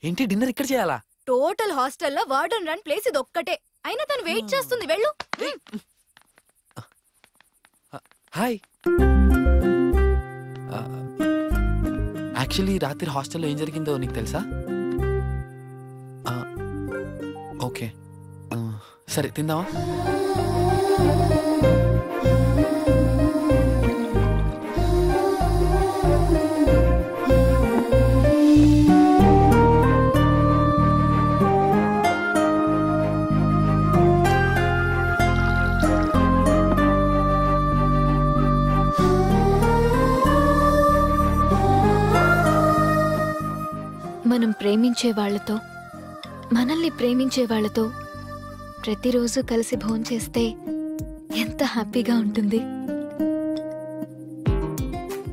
ఏంటి డిన్నర్ ఇక్కడ చేయాలా? టోటల్ హాస్టల్లో వార్డెన్ రన్ ప్లేస్ ఇది ఒక్కటే. అయినా తను వెయిట్ చేస్తుంది, వెళ్ళు. హాయ్. యాక్చువల్లీ రాత్రి హాస్టల్లో ఏం జరిగిందో నీకు తెలుసా? ఓకే సరే తిందామా? మనం ప్రేమించే వాళ్లతో, మనల్ని ప్రేమించే వాళ్లతో ప్రతిరోజు కలిసి భోంచేస్తే ఎంత హ్యాపీగా ఉంటుంది.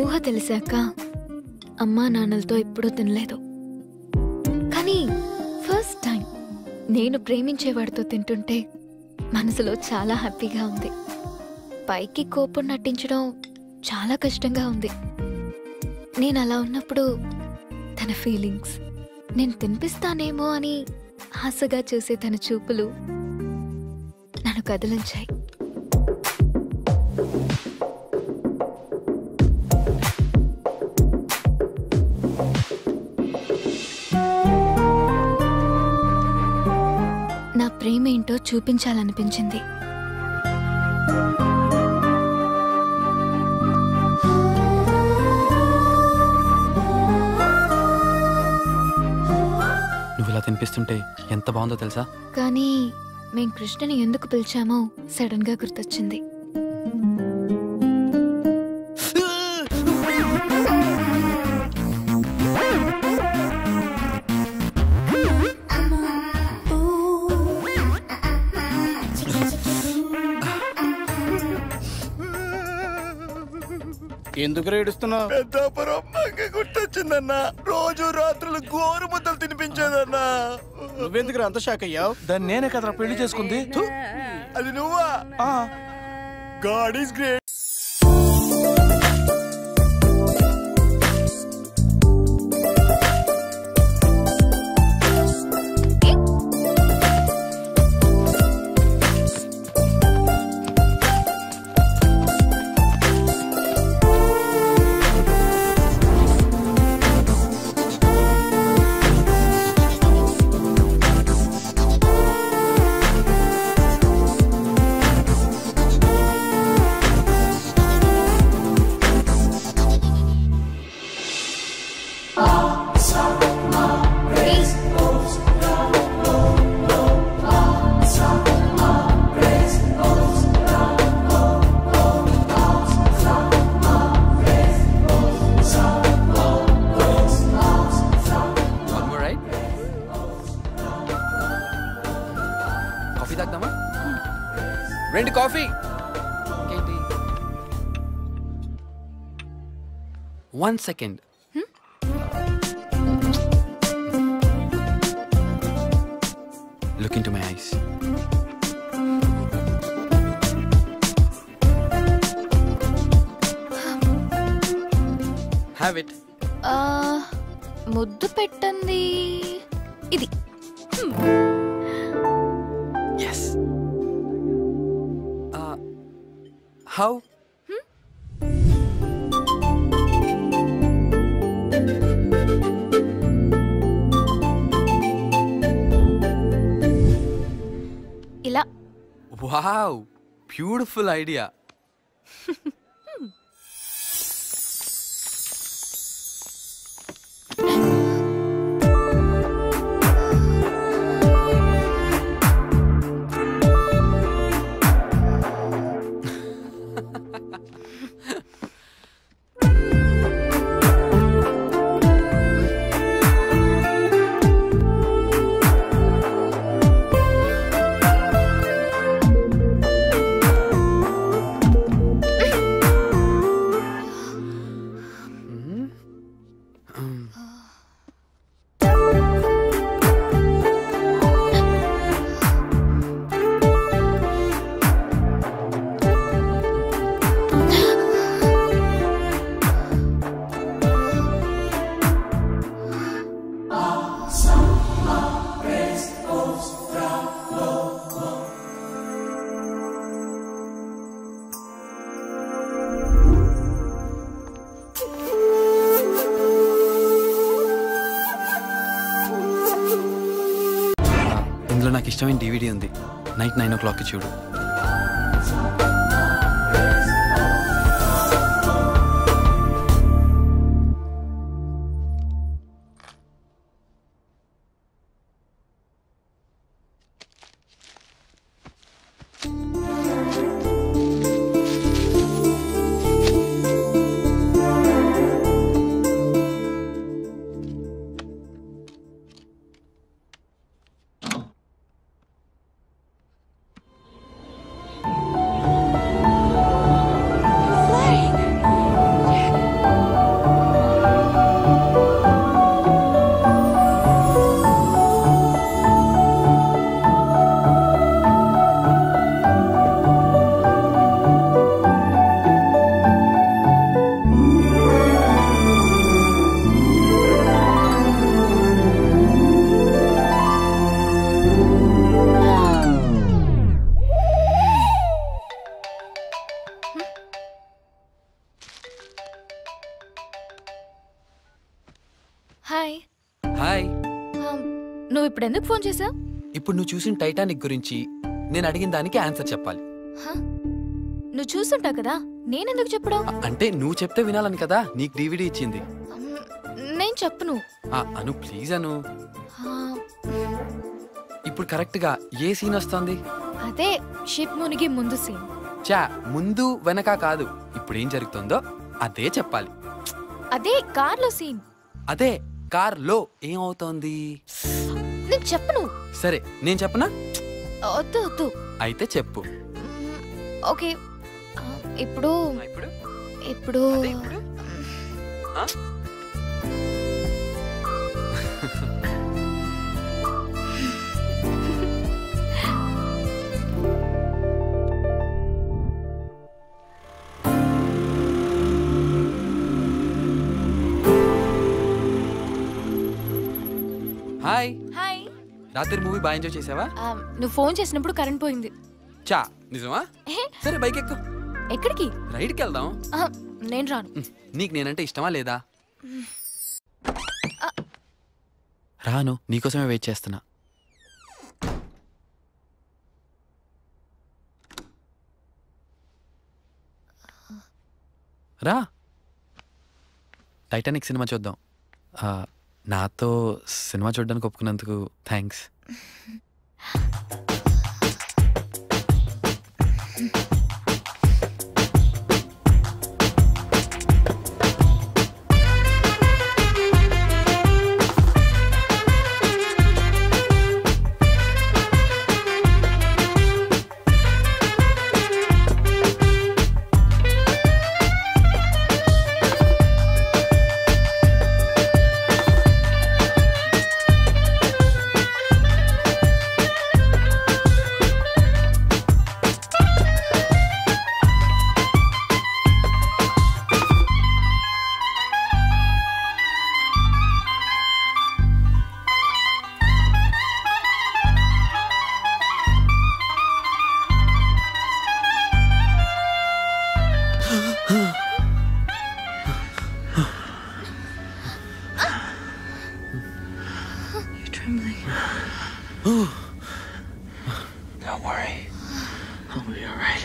ఊహ తెలిసాక అమ్మా నాన్నలతో ఎప్పుడూ తినలేదు, కానీ ఫస్ట్ టైం నేను ప్రేమించేవాడితో తింటుంటే మనసులో చాలా హ్యాపీగా ఉంది. పైకి కోపం నటించడం చాలా కష్టంగా ఉంది. నేను అలా ఉన్నప్పుడు తన ఫీలింగ్స్, నేను తినిపిస్తానేమో అని ఆశగా చూసే తన చూపులు నన్ను కదిలించాయి. నా ప్రేమ ఏంటో చూపించాలనిపించింది. నువ్వు ఇలా తినిపిస్తుంటే ఎంత బాగుందో తెలుసా? కానీ మేం కృష్ణని ఎందుకు పిలిచామో సడన్ గా గుర్తొచ్చింది. ఎందుకు ఏడుస్తున్నావు? పెద్దాపురం గుర్తొచ్చిందన్నా. రోజు రాత్రులు గోరు ముద్దలు తినిపించేదన్నా. నువ్వెందుకు అంత షాక్ అయ్యావు? దాన్ని నేనే కదరా పెళ్లి చేసుకుంది. అది నువ్వా? God is great. రెండు coffee. One second. Look into my eyes. Have it. ముద్దు పెట్టండి ఇది. Yes. How? ఇలా. Wow, beautiful idea. ఇష్టమైన DVD ఉంది. నైట్ 9 o'clockకి చూడు. హాయ్. హాయ్. నువ్వు ఇప్పుడు ఎందుకు ఫోన్ చేసావు? ఇప్పుడు నువ్వు చూసిన టైటానిక్ గురించి నేను అడిగిన దానికి ఆన్సర్ చెప్పాలి. నువ్వు చూసుంటావు కదా, నేనెందుకు చెప్పడం? అంటే నువ్వు చెప్తే వినాలని కదా నీకు DVD ఇచ్చింది. నేను చెప్పను. అను ప్లీజ్ అను. ఇప్పుడు కరెక్ట్ గా ఏ సీన్ వస్తుంది? అదే షిప్ మునిగి ముందు సీన్. చా ముందు వెనక కాదు, ఇప్పుడు ఏం జరుగుతుందో అదే చెప్పాలి. అదే కార్లో సీన్. అదే కార్ లో ఏమవుతోంది? నేను చెప్పను. సరే నేను చెప్పనా? వద్దు వద్దు. అయితే చెప్పు. ఓకే, ఇప్పుడు ఇప్పుడు హాయ్. హాయ్. రాత్రి మూవీ బాగా ఎంజాయ్ చేసావా? నువ్వు ఫోన్ చేసినప్పుడు కరెంట్ పోయింది. చా నిజమా? సరే బైక్ ఎక్కు. ఎక్కడికి? రైడ్కి వెళ్దాం. నేను రాను. నీకు నేనంటే ఇష్టమా లేదా? రాను, నీకోసమే వెయిట్ చేస్తున్నా. రా, టైటానిక్ సినిమా చూద్దాం. నాతో సినిమా చూడడానికి ఒప్పుకున్నందుకు thanks. Don't worry. I'll be all right.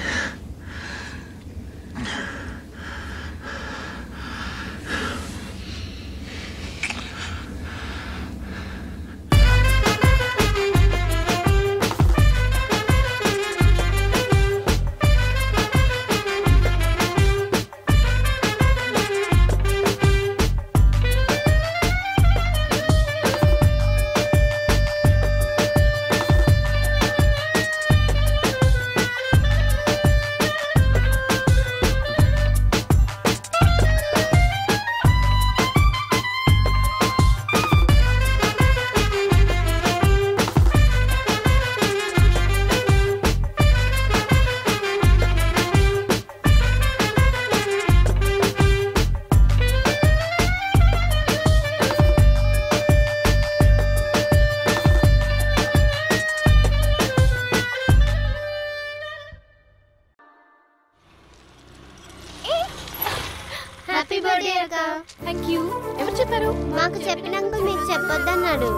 Happy birthday అక్క. Thank you. ఎవరు చెప్పారు? మాకు చెప్పిన అంకుల్ మీకు చెప్పొద్దన్నాడు.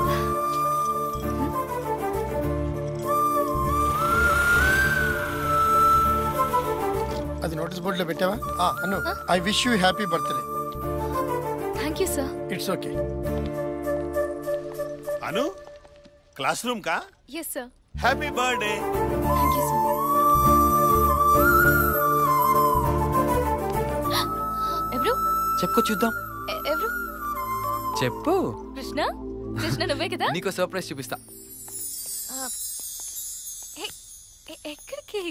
నోటీస్ బోర్డులో పెట్టావా Anu I wish you happy birthday. Thank you sir. It's okay. Anu classroom కా? Yes sir. Happy birthday. Thank you sir. ఎవరు? చెప్పుకో చూద్దాం. ఎవరు? చెప్పు. కృష్ణ. కృష్ణ నువ్వే కదా? నీకు సర్ప్రైజ్ చూపిస్తా. ఎక్కడికి?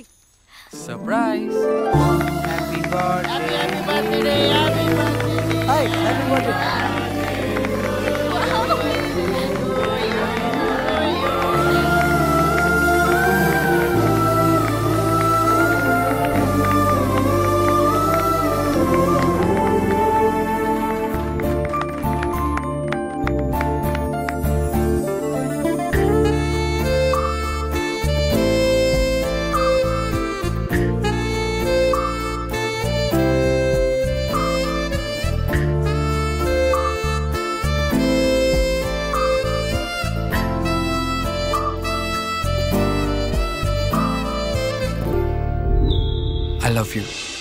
Surprise. Happy birthday. Happy birthday. Happy birthday. Hi happy birthday. I love you.